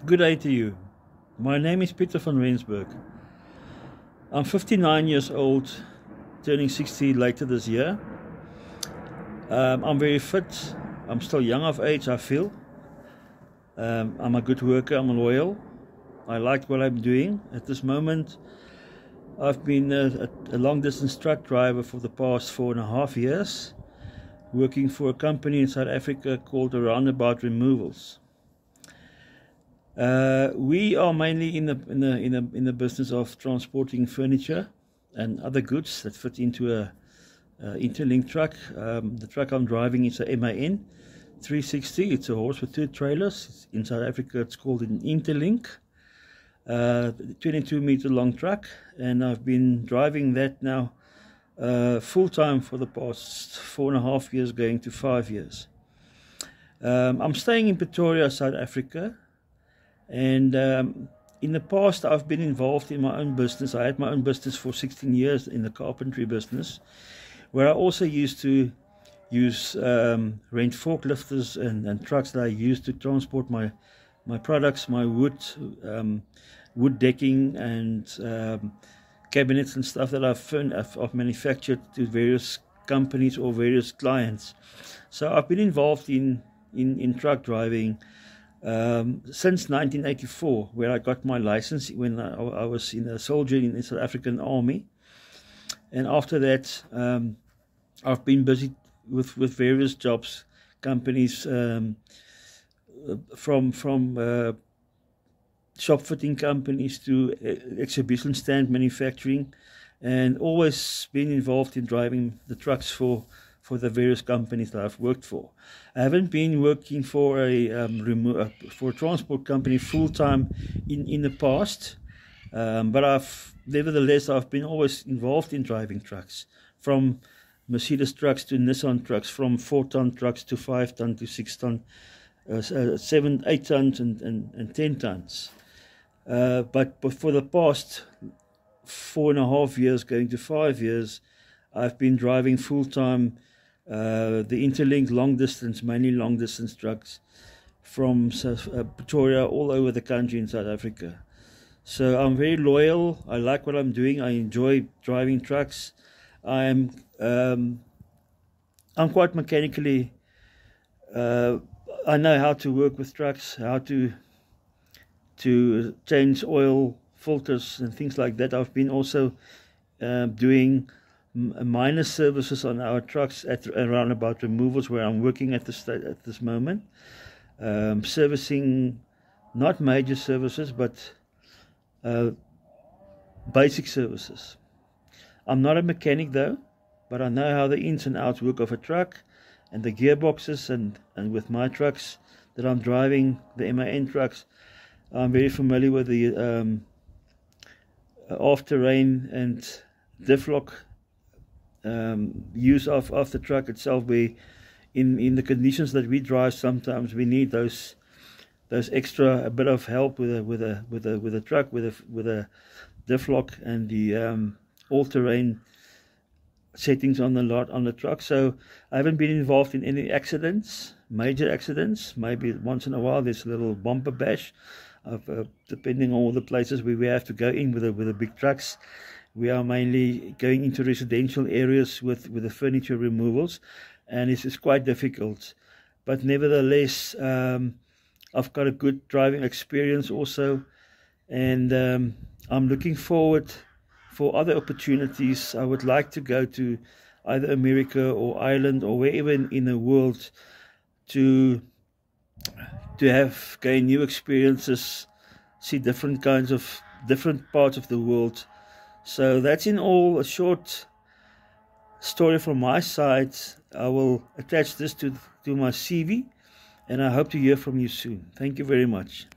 Good day to you. My name is Peter van Rensburg. I'm 59 years old, turning 60 later this year. I'm very fit. I'm still young of age, I feel. I'm a good worker, I'm loyal. I like what I'm doing. At this moment, I've been a long distance truck driver for the past 4.5 years, working for a company in South Africa called Roundabout Removals. We are mainly in the business of transporting furniture and other goods that fit into a Interlink truck. The truck I'm driving is a MAN 360. It's a horse with 2 trailers. In South Africa, it's called an Interlink. 22-meter long truck, and I've been driving that now full time for the past 4.5 years, going to 5 years. I'm staying in Pretoria, South Africa. And in the past, I've been involved in my own business. I had my own business for 16 years in the carpentry business, where I also used to use rent forklifters and trucks that I used to transport my products, my wood decking and cabinets and stuff that I've manufactured to various companies or various clients. So I've been involved in truck driving since 1984, where I got my license when I was a soldier in the South African Army. And after that, I've been busy with various jobs, companies, from shop fitting companies to exhibition stand manufacturing, and always been involved in driving the trucks for the various companies that I've worked for. I haven't been working for a transport company full time in the past, but nevertheless I've been always involved in driving trucks, from Mercedes trucks to Nissan trucks, from 4-ton trucks to 5-ton to 6-ton, 7, 8 tons and 10 tons. But for the past 4.5 years, going to 5 years, I've been driving full time the Interlink long distance, mainly long distance trucks from Pretoria all over the country in South Africa. So I'm very loyal. I like what I'm doing. I enjoy driving trucks. I'm quite mechanically. I know how to work with trucks, how to change oil filters and things like that. I've been also doing minor services on our trucks at Roundabout Removals, where I'm working at this moment, servicing not major services but basic services. I'm not a mechanic though, but I know how the ins and outs work of a truck and the gearboxes, and with my trucks that I'm driving, the MAN trucks, I'm very familiar with the off-terrain and diff lock use of the truck itself. We in the conditions that we drive, sometimes we need those extra a bit of help with a truck with a diff lock and the all-terrain settings on the truck. So I haven't been involved in any accidents, major accidents. Maybe once in a while there's a little bumper bash, depending on all the places where we have to go in with the big trucks. We are mainly going into residential areas with the furniture removals, and it's quite difficult. But nevertheless, I've got a good driving experience also, and I'm looking forward for other opportunities. I would like to go to either America or Ireland or wherever in the world to gain new experiences, see different parts of the world. So that's in all a short story from my side. I will attach this to my CV, and I hope to hear from you soon. Thank you very much.